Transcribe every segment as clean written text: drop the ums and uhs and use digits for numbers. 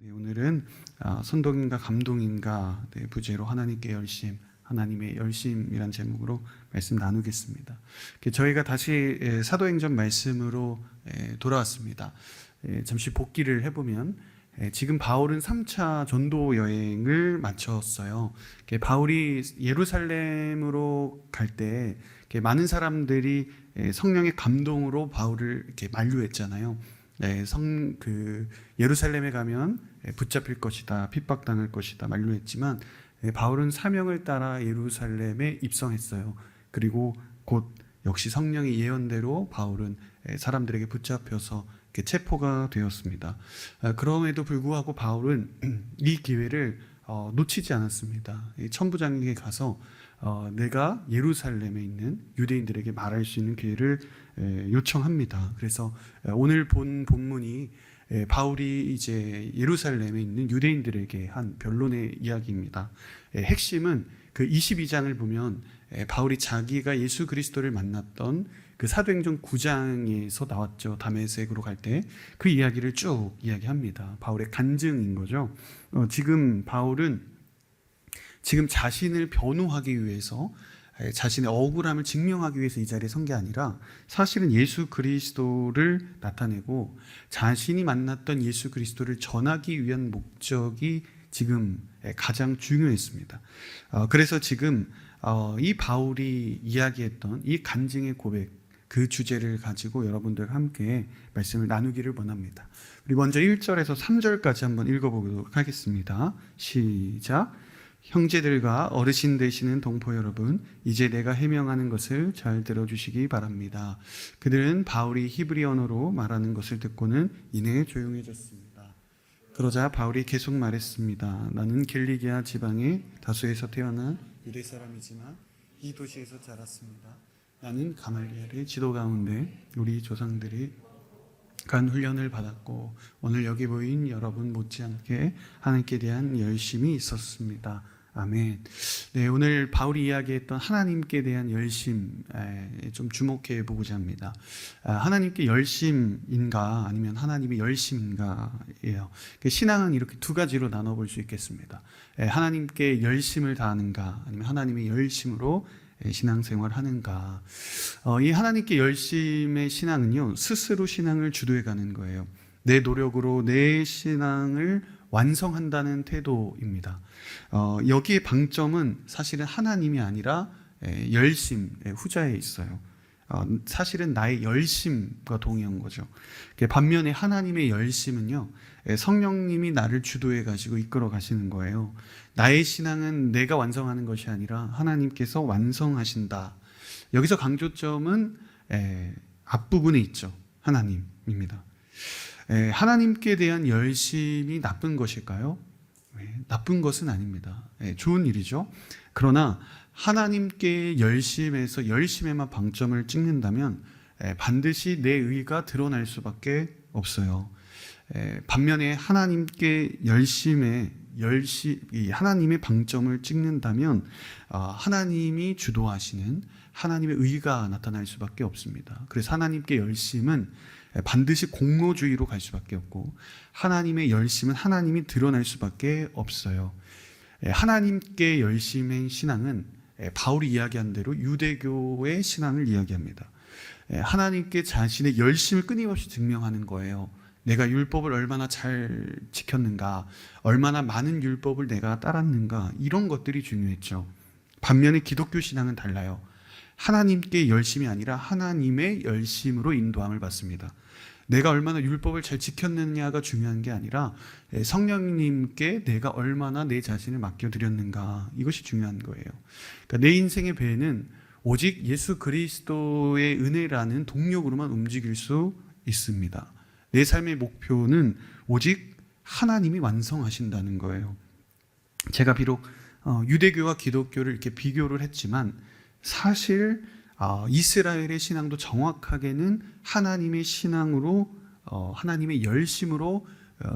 네, 오늘은 선동인가 감동인가 부제로 하나님께 열심, 하나님의 열심이란 제목으로 말씀 나누겠습니다. 저희가 다시 사도행전 말씀으로 돌아왔습니다. 잠시 복기를 해보면 지금 바울은 3차 전도 여행을 마쳤어요. 바울이 예루살렘으로 갈 때 많은 사람들이 성령의 감동으로 바울을 이렇게 만류했잖아요. 예루살렘에 가면 붙잡힐 것이다, 핍박당할 것이다 만류했지만 바울은 사명을 따라 예루살렘에 입성했어요. 그리고 곧 역시 성령의 예언대로 바울은 사람들에게 붙잡혀서 체포가 되었습니다. 그럼에도 불구하고 바울은 이 기회를 놓치지 않았습니다. 천부장에게 가서 내가 예루살렘에 있는 유대인들에게 말할 수 있는 기회를 요청합니다. 그래서 오늘 본 본문이 바울이 이제 예루살렘에 있는 유대인들에게 한 변론의 이야기입니다. 핵심은 그 22장을 보면 바울이 자기가 예수 그리스도를 만났던 그 사도행전 9장에서 나왔죠. 다메섹으로 갈 때 그 이야기를 쭉 이야기합니다. 바울의 간증인 거죠. 지금 바울은 지금 자신을 변호하기 위해서, 자신의 억울함을 증명하기 위해서 이 자리에 선 게 아니라 사실은 예수 그리스도를 나타내고 자신이 만났던 예수 그리스도를 전하기 위한 목적이 지금 가장 중요했습니다. 그래서 지금 이 바울이 이야기했던 이 간증의 고백, 그 주제를 가지고 여러분들과 함께 말씀을 나누기를 원합니다. 우리 먼저 1절에서 3절까지 한번 읽어보도록 하겠습니다. 시작. 형제들과 어르신 되시는 동포 여러분, 이제 내가 해명하는 것을 잘 들어주시기 바랍니다. 그들은 바울이 히브리 언어로 말하는 것을 듣고는 이내 조용해졌습니다. 그러자 바울이 계속 말했습니다. 나는 길리기아 지방의 다소에서 태어난 유대 사람이지만 이 도시에서 자랐습니다. 나는 가말리엘의 지도 가운데 우리 조상들이 간 훈련을 받았고 오늘 여기 보인 여러분 못지않게 하나님께 대한 열심이 있었습니다. 아멘. 네, 오늘 바울이 이야기했던 하나님께 대한 열심 좀 주목해 보고자 합니다. 하나님께 열심인가 아니면 하나님의 열심인가예요. 신앙은 이렇게 두 가지로 나눠볼 수 있겠습니다. 하나님께 열심을 다하는가 아니면 하나님의 열심으로 신앙생활 하는가. 이 하나님께 열심의 신앙은요, 스스로 신앙을 주도해 가는 거예요. 내 노력으로 내 신앙을 완성한다는 태도입니다. 여기에 방점은 사실은 하나님이 아니라 열심, 후자에 있어요. 사실은 나의 열심과 동의한 거죠. 반면에 하나님의 열심은요, 성령님이 나를 주도해 가지고 이끌어 가시는 거예요. 나의 신앙은 내가 완성하는 것이 아니라 하나님께서 완성하신다. 여기서 강조점은 앞부분에 있죠. 하나님입니다. 하나님께 대한 열심이 나쁜 것일까요? 나쁜 것은 아닙니다. 좋은 일이죠. 그러나 하나님께 열심에서 열심에만 방점을 찍는다면 반드시 내 의가 드러날 수밖에 없어요. 반면에 하나님께 하나님의 방점을 찍는다면 하나님이 주도하시는 하나님의 의가 나타날 수밖에 없습니다. 그래서 하나님께 열심은 반드시 공로주의로 갈 수밖에 없고 하나님의 열심은 하나님이 드러날 수밖에 없어요. 하나님께 열심인 신앙은 바울이 이야기한 대로 유대교의 신앙을 이야기합니다. 하나님께 자신의 열심을 끊임없이 증명하는 거예요. 내가 율법을 얼마나 잘 지켰는가, 얼마나 많은 율법을 내가 따랐는가, 이런 것들이 중요했죠. 반면에 기독교 신앙은 달라요. 하나님께 열심이 아니라 하나님의 열심으로 인도함을 받습니다. 내가 얼마나 율법을 잘 지켰느냐가 중요한 게 아니라 성령님께 내가 얼마나 내 자신을 맡겨드렸는가, 이것이 중요한 거예요. 그러니까 내 인생의 배는 오직 예수 그리스도의 은혜라는 동력으로만 움직일 수 있습니다. 내 삶의 목표는 오직 하나님이 완성하신다는 거예요. 제가 비록 유대교와 기독교를 이렇게 비교를 했지만 사실 이스라엘의 신앙도 정확하게는 하나님의 신앙으로 하나님의 열심으로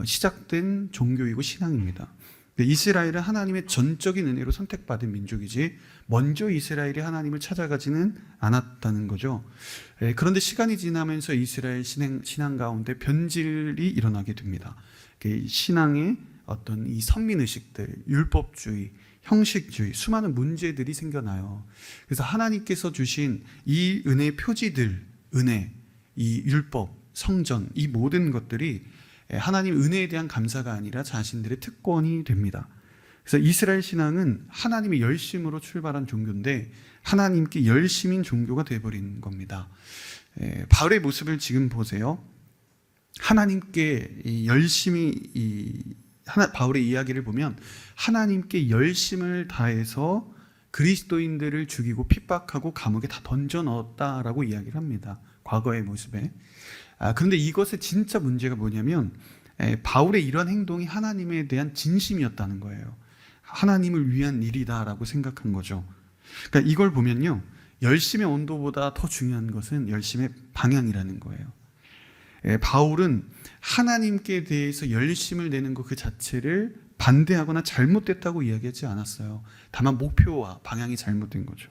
시작된 종교이고 신앙입니다. 이스라엘은 하나님의 전적인 은혜로 선택받은 민족이지 먼저 이스라엘이 하나님을 찾아가지는 않았다는 거죠. 그런데 시간이 지나면서 이스라엘 신앙 가운데 변질이 일어나게 됩니다. 신앙의 어떤 이 선민의식들, 율법주의, 형식주의, 수많은 문제들이 생겨나요. 그래서 하나님께서 주신 이 은혜의 표지들, 은혜, 이 율법, 성전, 이 모든 것들이 하나님 은혜에 대한 감사가 아니라 자신들의 특권이 됩니다. 그래서 이스라엘 신앙은 하나님의 열심으로 출발한 종교인데 하나님께 열심인 종교가 되어버린 겁니다. 바울의 모습을 지금 보세요. 하나님께 열심히 바울의 이야기를 보면 하나님께 열심을 다해서 그리스도인들을 죽이고 핍박하고 감옥에 다 던져 넣었다라고 이야기를 합니다. 과거의 모습에. 그런데 이것의 진짜 문제가 뭐냐면 바울의 이런 행동이 하나님에 대한 진심이었다는 거예요. 하나님을 위한 일이다라고 생각한 거죠. 그러니까 이걸 보면요, 열심의 온도보다 더 중요한 것은 열심의 방향이라는 거예요. 바울은 하나님께 대해서 열심을 내는 것 그 자체를 반대하거나 잘못됐다고 이야기하지 않았어요. 다만 목표와 방향이 잘못된 거죠.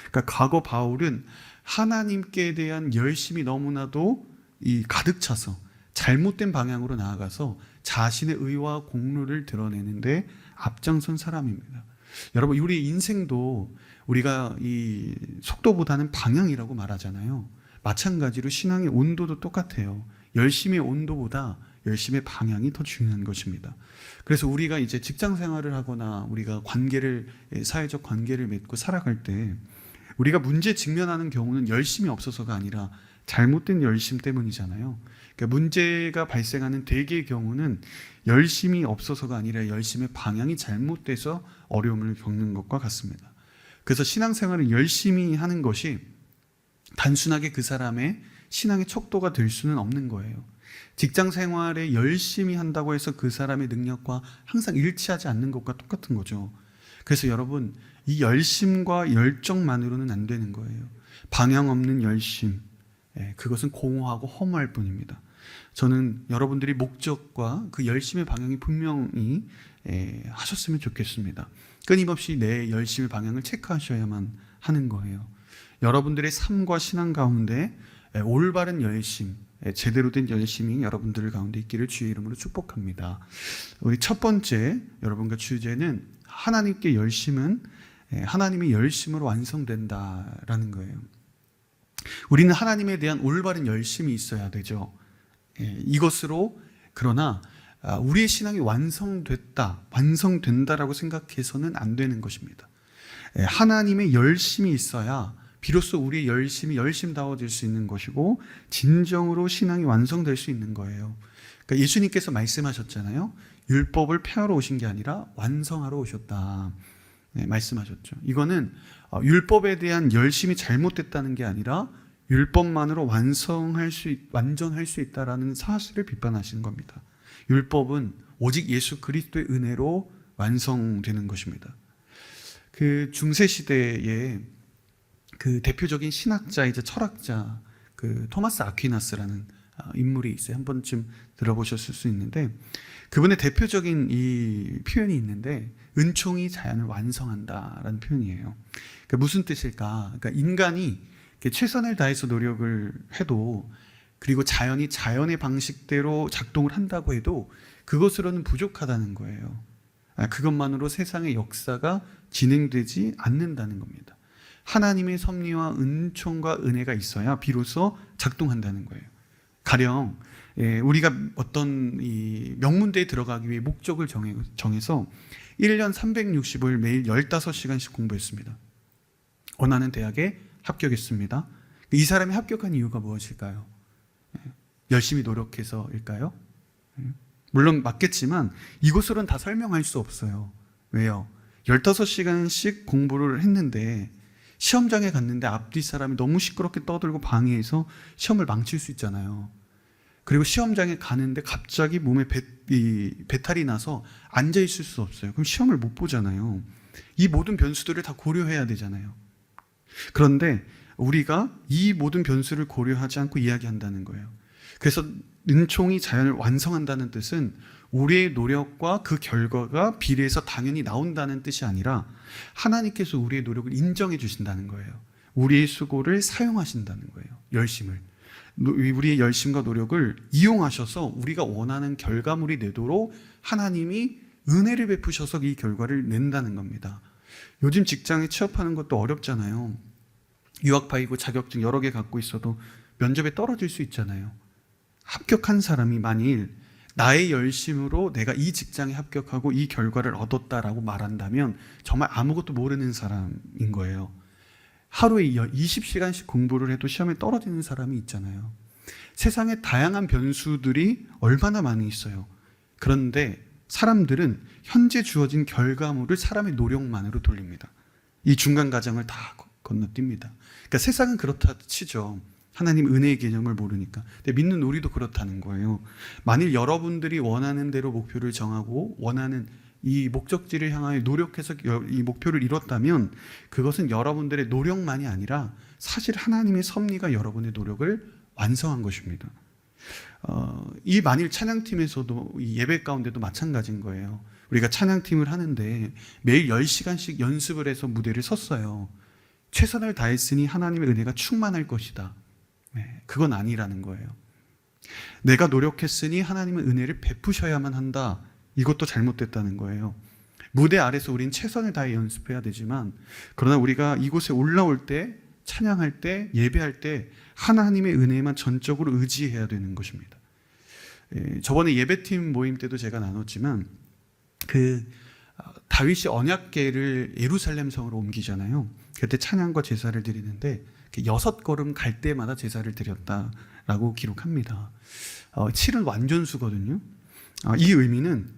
그러니까 과거 바울은 하나님께 대한 열심이 너무나도 가득 차서 잘못된 방향으로 나아가서 자신의 의와 공로를 드러내는데 앞장선 사람입니다. 여러분, 우리 인생도 우리가 이 속도보다는 방향이라고 말하잖아요. 마찬가지로 신앙의 온도도 똑같아요. 열심의 온도보다 열심의 방향이 더 중요한 것입니다. 그래서 우리가 이제 직장 생활을 하거나 우리가 사회적 관계를 맺고 살아갈 때 우리가 문제 직면하는 경우는 열심이 없어서가 아니라 잘못된 열심 때문이잖아요. 그러니까 문제가 발생하는 대개의 경우는 열심이 없어서가 아니라 열심의 방향이 잘못돼서 어려움을 겪는 것과 같습니다. 그래서 신앙생활을 열심히 하는 것이 단순하게 그 사람의 신앙의 척도가 될 수는 없는 거예요. 직장 생활에 열심히 한다고 해서 그 사람의 능력과 항상 일치하지 않는 것과 똑같은 거죠. 그래서 여러분, 이 열심과 열정만으로는 안 되는 거예요. 방향 없는 열심, 그것은 공허하고 허무할 뿐입니다. 저는 여러분들이 목적과 그 열심의 방향이 분명히 하셨으면 좋겠습니다. 끊임없이 내 열심의 방향을 체크하셔야만 하는 거예요. 여러분들의 삶과 신앙 가운데 올바른 열심, 제대로 된 열심이 여러분들 가운데 있기를 주의 이름으로 축복합니다. 우리 첫 번째 여러분과 주제는 하나님께 열심은 하나님의 열심으로 완성된다라는 거예요. 우리는 하나님에 대한 올바른 열심이 있어야 되죠. 이것으로 그러나 우리의 신앙이 완성된다라고 생각해서는 안 되는 것입니다. 하나님의 열심이 있어야 비로소 우리의 열심다워질 수 있는 것이고 진정으로 신앙이 완성될 수 있는 거예요. 그러니까 예수님께서 말씀하셨잖아요. 율법을 폐하러 오신 게 아니라 완성하러 오셨다. 말씀하셨죠. 이거는 율법에 대한 열심이 잘못됐다는 게 아니라 율법만으로 완전할 수 있다라는 사실을 비판하신 겁니다. 율법은 오직 예수 그리스도의 은혜로 완성되는 것입니다. 그 중세 시대에 그 대표적인 신학자이자 철학자 그 토마스 아퀴나스라는 인물이 있어요. 한 번쯤 들어보셨을 수 있는데 그분의 대표적인 이 표현이 있는데 은총이 자연을 완성한다라는 표현이에요. 그러니까 무슨 뜻일까? 그러니까 인간이 최선을 다해서 노력을 해도 그리고 자연이 자연의 방식대로 작동을 한다고 해도 그것으로는 부족하다는 거예요. 그것만으로 세상의 역사가 진행되지 않는다는 겁니다. 하나님의 섭리와 은총과 은혜가 있어야 비로소 작동한다는 거예요. 가령 우리가 어떤 이 명문대에 들어가기 위해 목적을 정해서 1년 365일 매일 15시간씩 공부했습니다. 원하는 대학에 합격했습니다. 이 사람이 합격한 이유가 무엇일까요? 열심히 노력해서일까요? 물론 맞겠지만 이것으로는 다 설명할 수 없어요. 왜요? 15시간씩 공부를 했는데 시험장에 갔는데 앞뒤 사람이 너무 시끄럽게 떠들고 방해해서 시험을 망칠 수 있잖아요. 그리고 시험장에 가는데 갑자기 몸에 배탈이 나서 앉아있을 수 없어요. 그럼 시험을 못 보잖아요. 이 모든 변수들을 다 고려해야 되잖아요. 그런데 우리가 이 모든 변수를 고려하지 않고 이야기한다는 거예요. 그래서 은총이 자연을 완성한다는 뜻은 우리의 노력과 그 결과가 비례해서 당연히 나온다는 뜻이 아니라 하나님께서 우리의 노력을 인정해 주신다는 거예요. 우리의 수고를 사용하신다는 거예요. 열심을. 우리의 열심과 노력을 이용하셔서 우리가 원하는 결과물이 내도록 하나님이 은혜를 베푸셔서 이 결과를 낸다는 겁니다. 요즘 직장에 취업하는 것도 어렵잖아요. 유학파이고 자격증 여러 개 갖고 있어도 면접에 떨어질 수 있잖아요. 합격한 사람이 만일 나의 열심으로 내가 이 직장에 합격하고 이 결과를 얻었다라고 말한다면 정말 아무것도 모르는 사람인 거예요. 하루에 20시간씩 공부를 해도 시험에 떨어지는 사람이 있잖아요. 세상에 다양한 변수들이 얼마나 많이 있어요. 그런데 사람들은 현재 주어진 결과물을 사람의 노력만으로 돌립니다. 이 중간 과정을 다 건너뜁니다. 그러니까 세상은 그렇다 치죠. 하나님 은혜의 개념을 모르니까. 근데 믿는 우리도 그렇다는 거예요. 만일 여러분들이 원하는 대로 목표를 정하고 원하는 이 목적지를 향하여 노력해서 이 목표를 이뤘다면 그것은 여러분들의 노력만이 아니라 사실 하나님의 섭리가 여러분의 노력을 완성한 것입니다. 이 만일 찬양팀에서도 이 예배 가운데도 마찬가지인 거예요. 우리가 찬양팀을 하는데 매일 10시간씩 연습을 해서 무대를 섰어요. 최선을 다했으니 하나님의 은혜가 충만할 것이다. 네, 그건 아니라는 거예요. 내가 노력했으니 하나님은 은혜를 베푸셔야만 한다. 이것도 잘못됐다는 거예요. 무대 아래서 우린 최선을 다해 연습해야 되지만 그러나 우리가 이곳에 올라올 때 찬양할 때 예배할 때 하나님의 은혜만 전적으로 의지해야 되는 것입니다. 저번에 예배팀 모임 때도 제가 나눴지만 다윗이 언약궤를 예루살렘 성으로 옮기잖아요. 그때 찬양과 제사를 드리는데 6걸음 갈 때마다 제사를 드렸다라고 기록합니다. 7은 완전수거든요. 이 의미는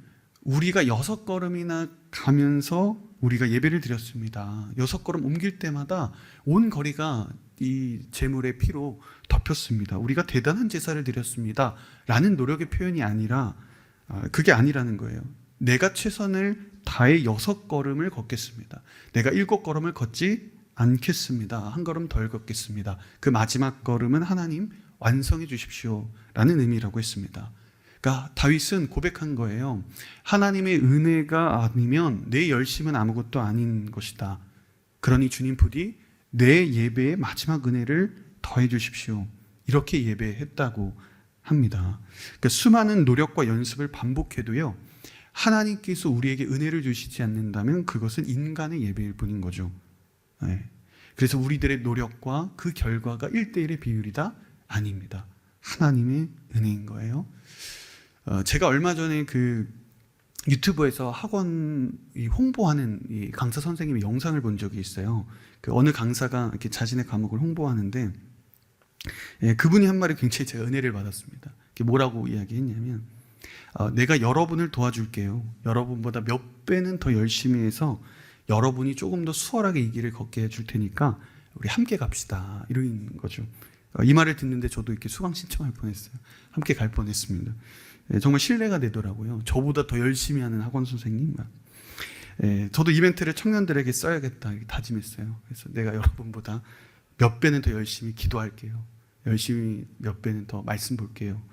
우리가 6걸음이나 가면서 우리가 예배를 드렸습니다. 6걸음 옮길 때마다 온 거리가 이 제물의 피로 덮였습니다. 우리가 대단한 제사를 드렸습니다. 라는 노력의 표현이 아니라 그게 아니라는 거예요. 내가 최선을 다해 6걸음을 걷겠습니다. 내가 7걸음을 걷지 않겠습니다. 한 걸음 덜 걷겠습니다. 그 마지막 걸음은 하나님 완성해 주십시오. 라는 의미라고 했습니다. 그러니까 다윗은 고백한 거예요. 하나님의 은혜가 아니면 내 열심은 아무것도 아닌 것이다. 그러니 주님 부디 내 예배의 마지막 은혜를 더해 주십시오. 이렇게 예배했다고 합니다. 그러니까 수많은 노력과 연습을 반복해도요. 하나님께서 우리에게 은혜를 주시지 않는다면 그것은 인간의 예배일 뿐인 거죠. 네. 그래서 우리들의 노력과 그 결과가 1대1의 비율이다? 아닙니다. 하나님의 은혜인 거예요. 제가 얼마 전에 유튜브에서 학원 홍보하는 이 강사 선생님의 영상을 본 적이 있어요. 어느 강사가 이렇게 자신의 과목을 홍보하는데 그분이 한 말이 굉장히 제가 은혜를 받았습니다. 뭐라고 이야기했냐면 내가 여러분을 도와줄게요. 여러분보다 몇 배는 더 열심히 해서 여러분이 조금 더 수월하게 이 길을 걷게 해줄 테니까 우리 함께 갑시다. 이런 거죠. 이 말을 듣는데 저도 이렇게 수강 신청할 뻔했어요. 함께 갈 뻔했습니다. 정말 신뢰가 되더라고요. 저보다 더 열심히 하는 학원 선생님. 저도 이벤트를 청년들에게 써야겠다 이렇게 다짐했어요. 그래서 내가 여러분보다 몇 배는 더 열심히 기도할게요. 열심히 몇 배는 더 말씀 볼게요.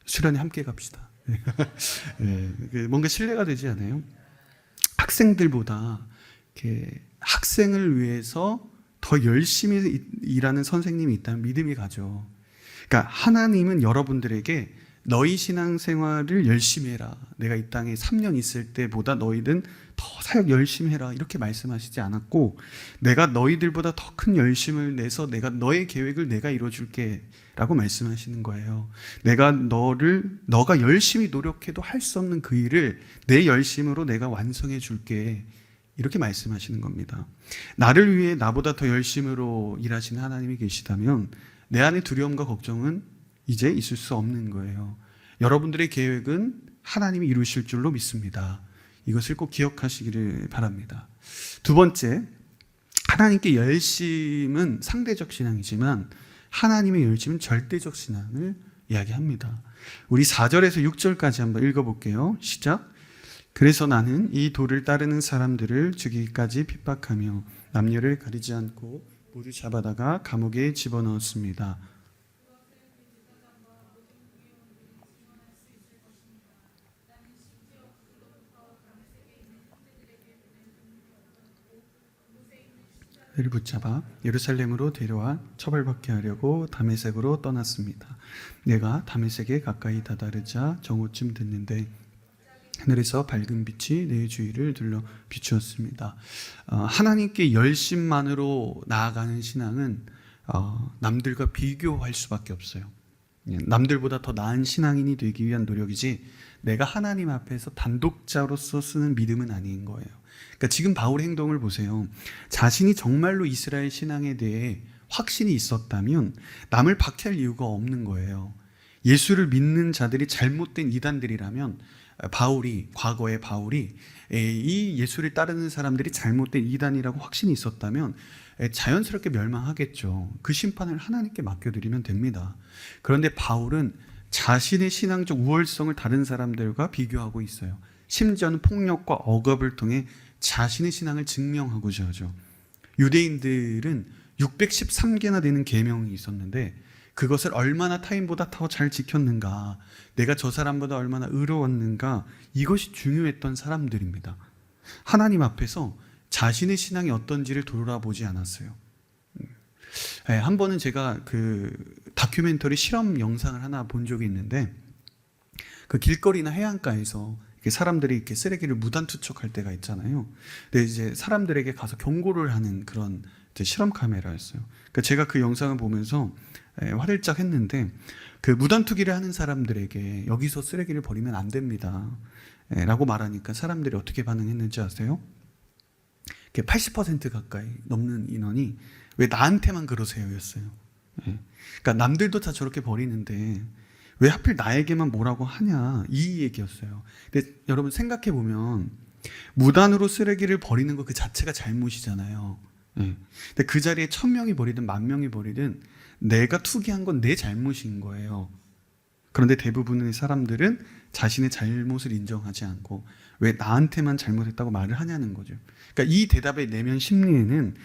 수련회 함께 갑시다. 뭔가 신뢰가 되지 않아요? 학생들보다 이렇게 학생을 위해서 더 열심히 일하는 선생님이 있다면 믿음이 가죠. 그러니까 하나님은 여러분들에게 너희 신앙생활을 열심히 해라. 내가 이 땅에 3년 있을 때보다 너희는 더 사역 열심히 해라. 이렇게 말씀하시지 않았고 내가 너희들보다 더 큰 열심을 내서 너의 계획을 내가 이루어줄게 라고 말씀하시는 거예요. 너가 열심히 노력해도 할 수 없는 그 일을 내 열심으로 내가 완성해 줄게. 이렇게 말씀하시는 겁니다. 나를 위해 나보다 더 열심으로 일하시는 하나님이 계시다면 내 안에 두려움과 걱정은 이제 있을 수 없는 거예요. 여러분들의 계획은 하나님이 이루실 줄로 믿습니다. 이것을 꼭 기억하시기를 바랍니다. 두 번째, 하나님께 열심은 상대적 신앙이지만 하나님의 열심은 절대적 신앙을 이야기합니다. 우리 4절에서 6절까지 한번 읽어볼게요. 시작. 그래서 나는 이 도를 따르는 사람들을 죽이기까지 핍박하며 남녀를 가리지 않고 모두 잡아다가 감옥에 집어넣었습니다. 그를 붙잡아 예루살렘으로 데려와 처벌받게 하려고 다메섹으로 떠났습니다. 내가 다메섹에 가까이 다다르자 정오쯤 됐는데 하늘에서 밝은 빛이 내 주위를 둘러 비추었습니다. 하나님께 열심만으로 나아가는 신앙은 남들과 비교할 수밖에 없어요. 남들보다 더 나은 신앙인이 되기 위한 노력이지 내가 하나님 앞에서 단독자로서 쓰는 믿음은 아닌 거예요. 그러니까 지금 바울의 행동을 보세요. 자신이 정말로 이스라엘 신앙에 대해 확신이 있었다면 남을 박해할 이유가 없는 거예요. 예수를 믿는 자들이 잘못된 이단들이라면 과거의 바울이 이 예수를 따르는 사람들이 잘못된 이단이라고 확신이 있었다면 자연스럽게 멸망하겠죠. 그 심판을 하나님께 맡겨드리면 됩니다. 그런데 바울은 자신의 신앙적 우월성을 다른 사람들과 비교하고 있어요. 심지어는 폭력과 억압을 통해 자신의 신앙을 증명하고자 하죠. 유대인들은 613개나 되는 계명이 있었는데 그것을 얼마나 타인보다 더 잘 지켰는가, 내가 저 사람보다 얼마나 의로웠는가, 이것이 중요했던 사람들입니다. 하나님 앞에서 자신의 신앙이 어떤지를 돌아보지 않았어요. 한 번은 제가 그 다큐멘터리 실험 영상을 하나 본 적이 있는데, 그 길거리나 해안가에서 사람들이 이렇게 쓰레기를 무단 투척할 때가 있잖아요. 근데 이제 사람들에게 가서 경고를 하는 그런 실험 카메라였어요. 그러니까 제가 그 영상을 보면서 화들짝 했는데, 그 무단 투기를 하는 사람들에게 여기서 쓰레기를 버리면 안 됩니다 라고 말하니까 사람들이 어떻게 반응했는지 아세요? 80% 가까이 넘는 인원이 왜 나한테만 그러세요 였어요. 그러니까 남들도 다 저렇게 버리는데 왜 하필 나에게만 뭐라고 하냐, 이 얘기였어요. 근데 여러분 생각해 보면 무단으로 쓰레기를 버리는 것 그 자체가 잘못이잖아요. 근데 그 자리에 1000명이 버리든 10,000명이 버리든 내가 투기한 건 내 잘못인 거예요. 그런데 대부분의 사람들은 자신의 잘못을 인정하지 않고 왜 나한테만 잘못했다고 말을 하냐는 거죠. 그러니까 이 대답의 내면 심리에는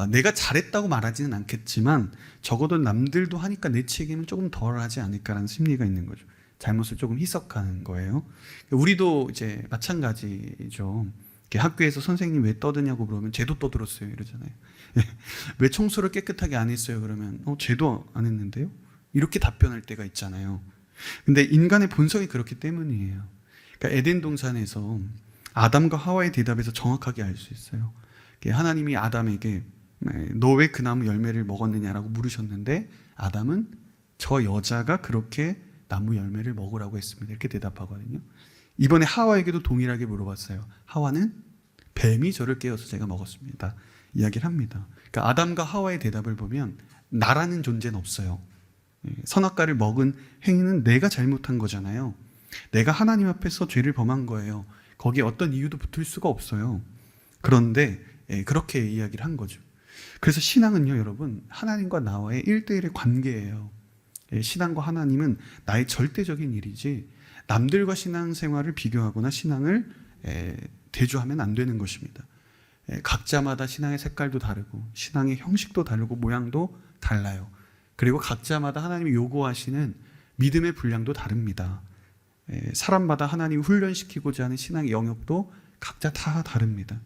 내가 잘했다고 말하지는 않겠지만 적어도 남들도 하니까 내 책임은 조금 덜하지 않을까라는 심리가 있는 거죠. 잘못을 조금 희석하는 거예요. 우리도 이제 마찬가지죠. 학교에서 선생님 왜 떠드냐고 물으면 쟤도 떠들었어요 이러잖아요. 왜 청소를 깨끗하게 안 했어요 그러면 쟤도 안 했는데요, 이렇게 답변할 때가 있잖아요. 근데 인간의 본성이 그렇기 때문이에요. 그러니까 에덴 동산에서 아담과 하와의 대답에서 정확하게 알 수 있어요. 하나님이 아담에게 너 왜 그 나무 열매를 먹었느냐라고 물으셨는데 아담은 저 여자가 그렇게 나무 열매를 먹으라고 했습니다 이렇게 대답하거든요. 이번에 하와에게도 동일하게 물어봤어요. 하와는 뱀이 저를 깨워서 제가 먹었습니다 이야기를 합니다. 그러니까 아담과 하와의 대답을 보면 나라는 존재는 없어요. 선악과를 먹은 행위는 내가 잘못한 거잖아요. 내가 하나님 앞에서 죄를 범한 거예요. 거기에 어떤 이유도 붙을 수가 없어요. 그런데 그렇게 이야기를 한 거죠. 그래서 신앙은요 여러분, 하나님과 나와의 1대1의 관계예요. 신앙과 하나님은 나의 절대적인 일이지 남들과 신앙생활을 비교하거나 신앙을 대조하면 안 되는 것입니다. 각자마다 신앙의 색깔도 다르고 신앙의 형식도 다르고 모양도 달라요. 그리고 각자마다 하나님이 요구하시는 믿음의 분량도 다릅니다. 사람마다 하나님이 훈련시키고자 하는 신앙의 영역도 각자 다 다릅니다.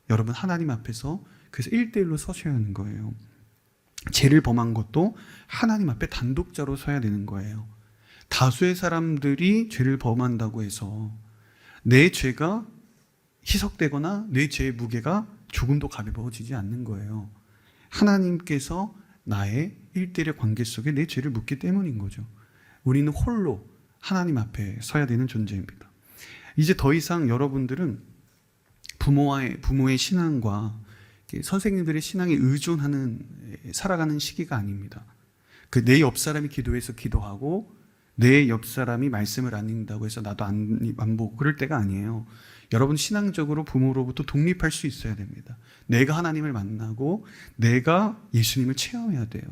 여러분 하나님 앞에서 그래서 1대1로 서셔야 하는 거예요. 죄를 범한 것도 하나님 앞에 단독자로 서야 되는 거예요. 다수의 사람들이 죄를 범한다고 해서 내 죄가 희석되거나 내 죄의 무게가 조금도 가벼워지지 않는 거예요. 하나님께서 나의 1대1의 관계 속에 내 죄를 묻기 때문인 거죠. 우리는 홀로 하나님 앞에 서야 되는 존재입니다. 이제 더 이상 여러분들은 부모의 신앙과 선생님들의 신앙에 의존하는 살아가는 시기가 아닙니다. 그 내 옆 사람이 기도해서 기도하고 내 옆 사람이 말씀을 안 읽는다고 해서 나도 안 보고 그럴 때가 아니에요. 여러분 신앙적으로 부모로부터 독립할 수 있어야 됩니다. 내가 하나님을 만나고 내가 예수님을 체험해야 돼요.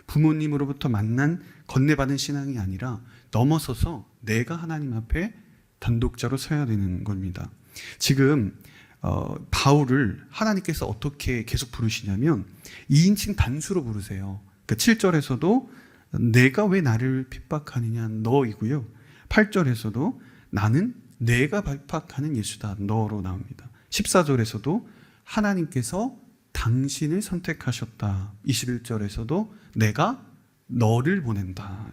부모님으로부터 만난 건네받은 신앙이 아니라 넘어서서 내가 하나님 앞에 단독자로 서야 되는 겁니다. 지금 바울을 하나님께서 어떻게 계속 부르시냐면 2인칭 단수로 부르세요. 그러니까 7절에서도 내가 왜 나를 핍박하느냐 너이고요. 8절에서도 나는 내가 핍박하는 예수다 너로 나옵니다. 14절에서도 하나님께서 당신을 선택하셨다. 21절에서도 내가 너를 보낸다.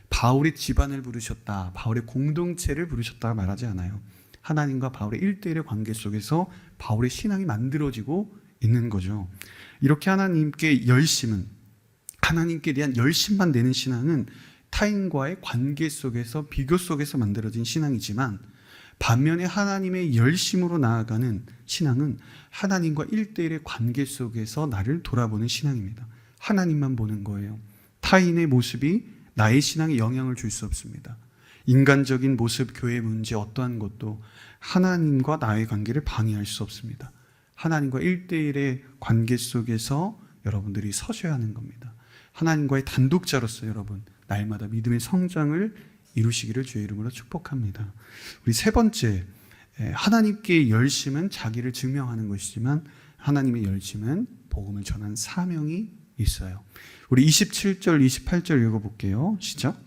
바울의 집안을 부르셨다. 바울의 공동체를 부르셨다 말하지 않아요. 하나님과 바울의 1대1의 관계 속에서 바울의 신앙이 만들어지고 있는 거죠. 이렇게 하나님께 대한 열심만 내는 신앙은 타인과의 관계 속에서, 비교 속에서 만들어진 신앙이지만, 반면에 하나님의 열심으로 나아가는 신앙은 하나님과 1대1의 관계 속에서 나를 돌아보는 신앙입니다. 하나님만 보는 거예요. 타인의 모습이 나의 신앙에 영향을 줄 수 없습니다. 인간적인 모습, 교회 문제 어떠한 것도 하나님과 나의 관계를 방해할 수 없습니다. 하나님과 1대1의 관계 속에서 여러분들이 서셔야 하는 겁니다. 하나님과의 단독자로서 여러분 날마다 믿음의 성장을 이루시기를 주의 이름으로 축복합니다. 우리 세 번째, 하나님께 열심은 자기를 증명하는 것이지만 하나님의 열심은 복음을 전하는 사명이 있어요. 우리 27절, 28절 읽어볼게요. 시작.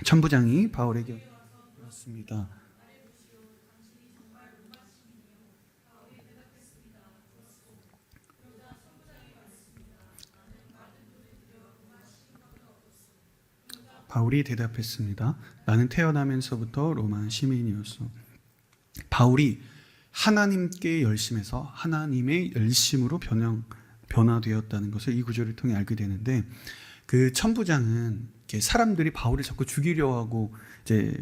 천부장이 바울에게 왔습니다. 바울이 대답했습니다. 나는 태어나면서부터 로마 시민이었어. 바울이 하나님께 열심에서 하나님의 열심으로 변화되었다는 것을 이 구절을 통해 알게 되는데, 그 천부장은 사람들이 바울을 자꾸 죽이려 하고 이제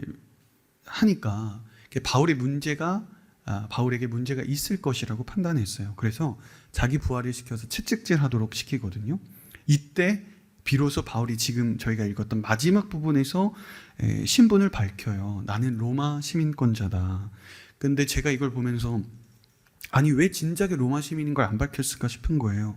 하니까 바울에게 문제가 있을 것이라고 판단했어요. 그래서 자기 부하를 시켜서 채찍질하도록 시키거든요. 이때 비로소 바울이 지금 저희가 읽었던 마지막 부분에서 신분을 밝혀요. 나는 로마 시민권자다. 근데 제가 이걸 보면서 아니 왜 진작에 로마 시민인 걸 안 밝혔을까 싶은 거예요.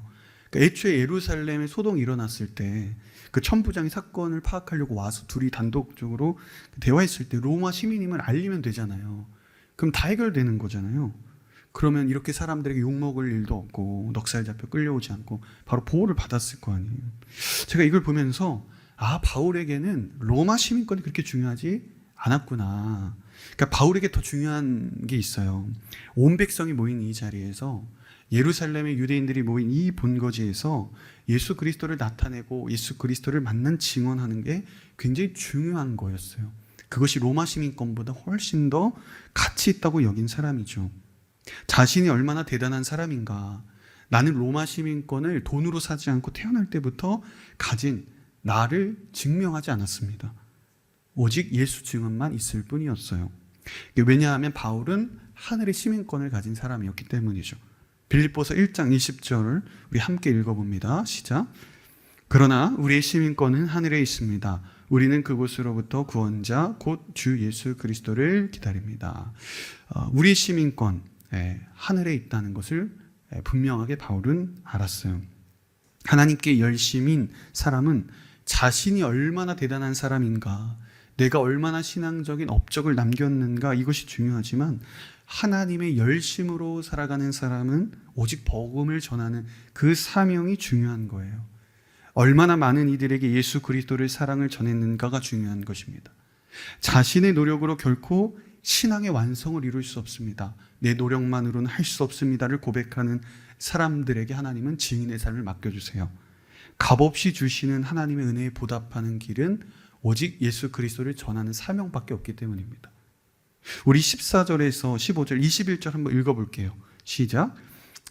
그러니까 애초에 예루살렘에 소동이 일어났을 때 그 천부장이 사건을 파악하려고 와서 둘이 단독적으로 대화했을 때 로마 시민임을 알리면 되잖아요. 그럼 다 해결되는 거잖아요. 그러면 이렇게 사람들에게 욕먹을 일도 없고 넉살 잡혀 끌려오지 않고 바로 보호를 받았을 거 아니에요. 제가 이걸 보면서 바울에게는 로마 시민권이 그렇게 중요하지 않았구나. 그러니까 바울에게 더 중요한 게 있어요. 온 백성이 모인 이 자리에서, 예루살렘의 유대인들이 모인 이 본거지에서 예수 그리스도를 나타내고 예수 그리스도를 만난 증언하는 게 굉장히 중요한 거였어요. 그것이 로마 시민권보다 훨씬 더 가치 있다고 여긴 사람이죠. 자신이 얼마나 대단한 사람인가. 나는 로마 시민권을 돈으로 사지 않고 태어날 때부터 가진 나를 증명하지 않았습니다. 오직 예수 증언만 있을 뿐이었어요. 왜냐하면 바울은 하늘의 시민권을 가진 사람이었기 때문이죠. 빌립보서 1장 20절을 우리 함께 읽어봅니다. 시작. 그러나 우리의 시민권은 하늘에 있습니다. 우리는 그곳으로부터 구원자 곧 주 예수 그리스도를 기다립니다. 우리의 시민권 하늘에 있다는 것을 분명하게 바울은 알았어요. 하나님께 열심인 사람은 자신이 얼마나 대단한 사람인가, 내가 얼마나 신앙적인 업적을 남겼는가, 이것이 중요하지만 하나님의 열심으로 살아가는 사람은 오직 복음을 전하는 그 사명이 중요한 거예요. 얼마나 많은 이들에게 예수 그리스도의 사랑을 전했는가가 중요한 것입니다. 자신의 노력으로 결코 신앙의 완성을 이룰 수 없습니다. 내 노력만으로는 할 수 없습니다를 고백하는 사람들에게 하나님은 증인의 삶을 맡겨주세요. 값없이 주시는 하나님의 은혜에 보답하는 길은 오직 예수 그리스도를 전하는 사명밖에 없기 때문입니다. 우리 14절에서 15절, 21절 한번 읽어볼게요. 시작.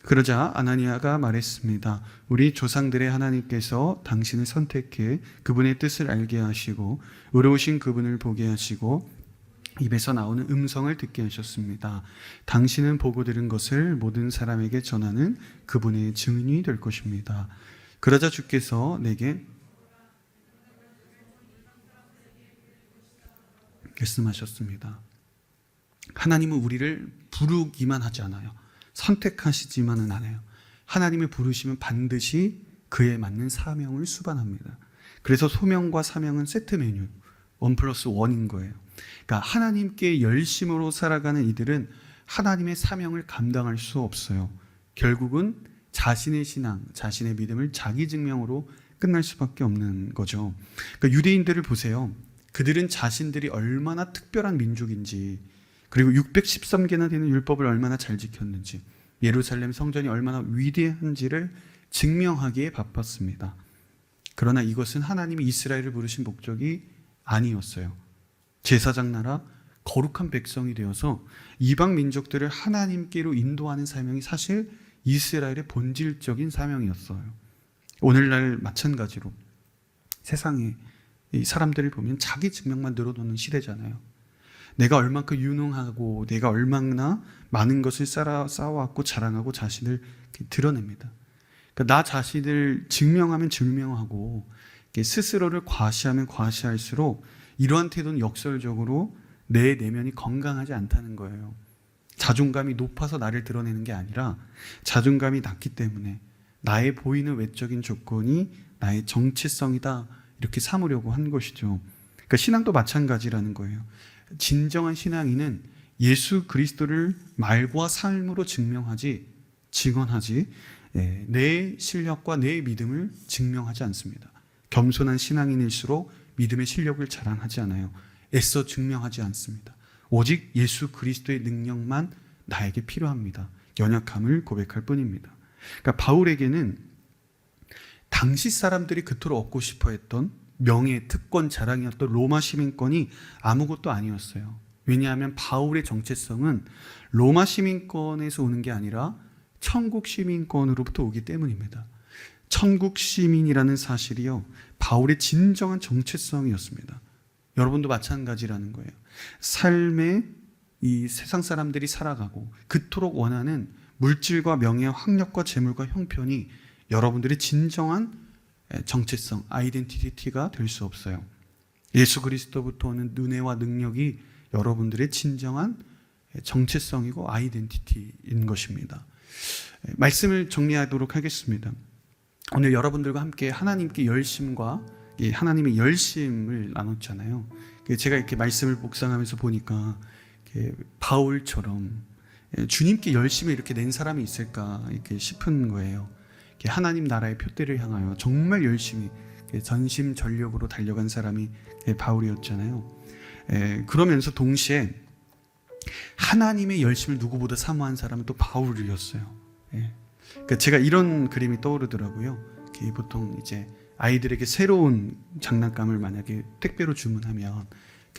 그러자 아나니아가 말했습니다. 우리 조상들의 하나님께서 당신을 선택해 그분의 뜻을 알게 하시고 의로우신 그분을 보게 하시고 입에서 나오는 음성을 듣게 하셨습니다. 당신은 보고 들은 것을 모든 사람에게 전하는 그분의 증인이 될 것입니다. 그러자 주께서 내게 말씀하셨습니다. 하나님은 우리를 부르기만 하지 않아요. 선택하시지만은 않아요. 하나님을 부르시면 반드시 그에 맞는 사명을 수반합니다. 그래서 소명과 사명은 세트 메뉴, 1+1인 거예요. 그러니까 하나님께 열심으로 살아가는 이들은 하나님의 사명을 감당할 수 없어요. 결국은 자신의 신앙, 자신의 믿음을 자기 증명으로 끝날 수밖에 없는 거죠. 그러니까 유대인들을 보세요. 그들은 자신들이 얼마나 특별한 민족인지, 그리고 613개나 되는 율법을 얼마나 잘 지켰는지, 예루살렘 성전이 얼마나 위대한지를 증명하기에 바빴습니다. 그러나 이것은 하나님이 이스라엘을 부르신 목적이 아니었어요. 제사장 나라, 거룩한 백성이 되어서 이방 민족들을 하나님께로 인도하는 사명이 사실 이스라엘의 본질적인 사명이었어요. 오늘날 마찬가지로 세상에 이 사람들을 보면 자기 증명만 늘어놓는 시대잖아요. 내가 얼만큼 유능하고 내가 얼마나 많은 것을 쌓아왔고 자랑하고 자신을 드러냅니다. 그러니까 나 자신을 증명하면 증명하고 스스로를 과시하면 과시할수록 이러한 태도는 역설적으로 내 내면이 건강하지 않다는 거예요. 자존감이 높아서 나를 드러내는 게 아니라 자존감이 낮기 때문에 나의 보이는 외적인 조건이 나의 정체성이다 이렇게 삼으려고 한 것이죠. 그러니까 신앙도 마찬가지라는 거예요. 진정한 신앙인은 예수 그리스도를 말과 삶으로 증언하지 내 실력과 내 믿음을 증명하지 않습니다. 겸손한 신앙인일수록 믿음의 실력을 자랑하지 않아요. 애써 증명하지 않습니다. 오직 예수 그리스도의 능력만 나에게 필요합니다. 연약함을 고백할 뿐입니다. 그러니까 바울에게는 당시 사람들이 그토록 얻고 싶어 했던 명예, 특권, 자랑이었던 로마 시민권이 아무것도 아니었어요. 왜냐하면 바울의 정체성은 로마 시민권에서 오는 게 아니라 천국 시민권으로부터 오기 때문입니다. 천국 시민이라는 사실이요, 바울의 진정한 정체성이었습니다. 여러분도 마찬가지라는 거예요. 삶에 이 세상 사람들이 살아가고 그토록 원하는 물질과 명예, 학력과 재물과 형편이 여러분들의 진정한 정체성, 아이덴티티가 될 수 없어요. 예수 그리스도부터 오는 은혜와 능력이 여러분들의 진정한 정체성이고 아이덴티티인 것입니다. 말씀을 정리하도록 하겠습니다. 오늘 여러분들과 함께 하나님께 열심과 하나님의 열심을 나눴잖아요. 제가 이렇게 말씀을 묵상하면서 보니까 바울처럼 주님께 열심을 이렇게 낸 사람이 있을까 이렇게 싶은 거예요. 하나님 나라의 표대를 향하여 정말 열심히 전심전력으로 달려간 사람이 바울이었잖아요. 그러면서 동시에 하나님의 열심을 누구보다 사모한 사람은 또 바울이었어요. 그러니까 제가 이런 그림이 떠오르더라고요. 보통 이제 아이들에게 새로운 장난감을 만약에 택배로 주문하면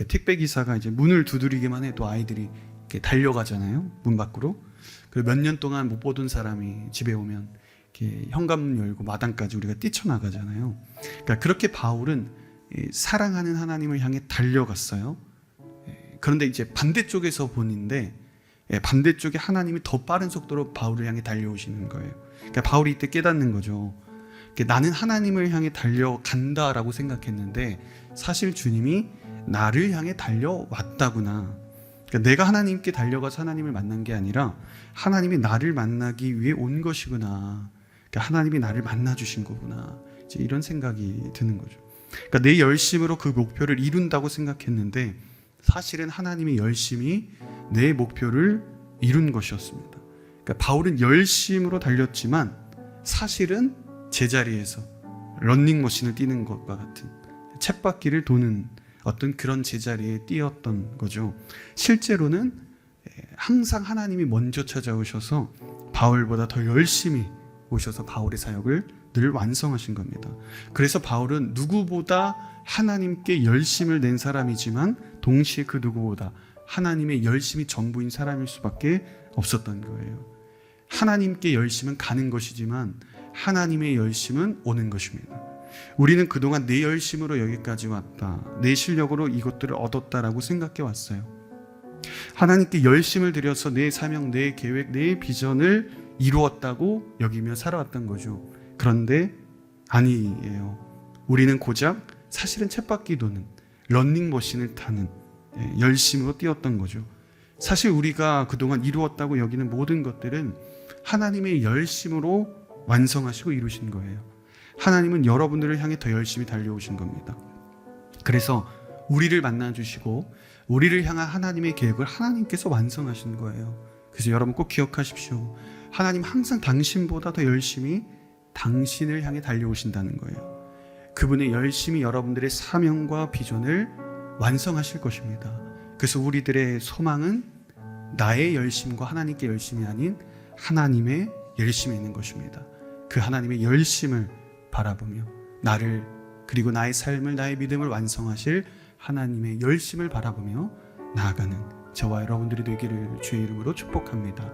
택배 기사가 이제 문을 두드리기만 해도 아이들이 이렇게 달려가잖아요. 문 밖으로. 그리고 몇 년 동안 못 보던 사람이 집에 오면 이렇게 현관문 열고 마당까지 우리가 뛰쳐나가잖아요. 그러니까 그렇게 바울은 사랑하는 하나님을 향해 달려갔어요. 그런데 이제 반대쪽에서 보는데 반대쪽에 하나님이 더 빠른 속도로 바울을 향해 달려오시는 거예요. 그러니까 바울이 이때 깨닫는 거죠. 나는 하나님을 향해 달려간다라고 생각했는데 사실 주님이 나를 향해 달려왔다구나. 그러니까 내가 하나님께 달려가서 하나님을 만난 게 아니라 하나님이 나를 만나기 위해 온 것이구나. 그러니까 하나님이 나를 만나주신 거구나. 이제 이런 생각이 드는 거죠. 그러니까 내 열심으로 그 목표를 이룬다고 생각했는데 사실은 하나님의 열심이 내 목표를 이룬 것이었습니다. 그러니까 바울은 열심으로 달렸지만 사실은 제자리에서 런닝머신을 뛰는 것과 같은 쳇바퀴를 도는 어떤 그런 제자리에 뛰었던 거죠. 실제로는 항상 하나님이 먼저 찾아오셔서 바울보다 더 열심히 오셔서 바울의 사역을 늘 완성하신 겁니다. 그래서 바울은 누구보다 하나님께 열심을 낸 사람이지만 동시에 그 누구보다 하나님의 열심이 전부인 사람일 수밖에 없었던 거예요. 하나님께 열심은 가는 것이지만 하나님의 열심은 오는 것입니다. 우리는 그동안 내 열심으로 여기까지 왔다, 내 실력으로 이것들을 얻었다라고 생각해 왔어요. 하나님께 열심을 들여서 내 사명, 내 계획, 내 비전을 이루었다고 여기며 살아왔던 거죠. 그런데 아니에요. 우리는 고작 사실은 쳇바퀴 도는 런닝머신을 타는 열심으로 뛰었던 거죠. 사실 우리가 그동안 이루었다고 여기는 모든 것들은 하나님의 열심으로 완성하시고 이루신 거예요. 하나님은 여러분들을 향해 더 열심히 달려오신 겁니다. 그래서 우리를 만나주시고 우리를 향한 하나님의 계획을 하나님께서 완성하신 거예요. 그래서 여러분 꼭 기억하십시오. 하나님 항상 당신보다 더 열심히 당신을 향해 달려오신다는 거예요. 그분의 열심히 여러분들의 사명과 비전을 완성하실 것입니다. 그래서 우리들의 소망은 나의 열심과 하나님께 열심이 아닌 하나님의 열심이 있는 것입니다. 그 하나님의 열심을 바라보며 나를 그리고 나의 삶을 나의 믿음을 완성하실 하나님의 열심을 바라보며 나아가는 저와 여러분들이 되기를 주의 이름으로 축복합니다.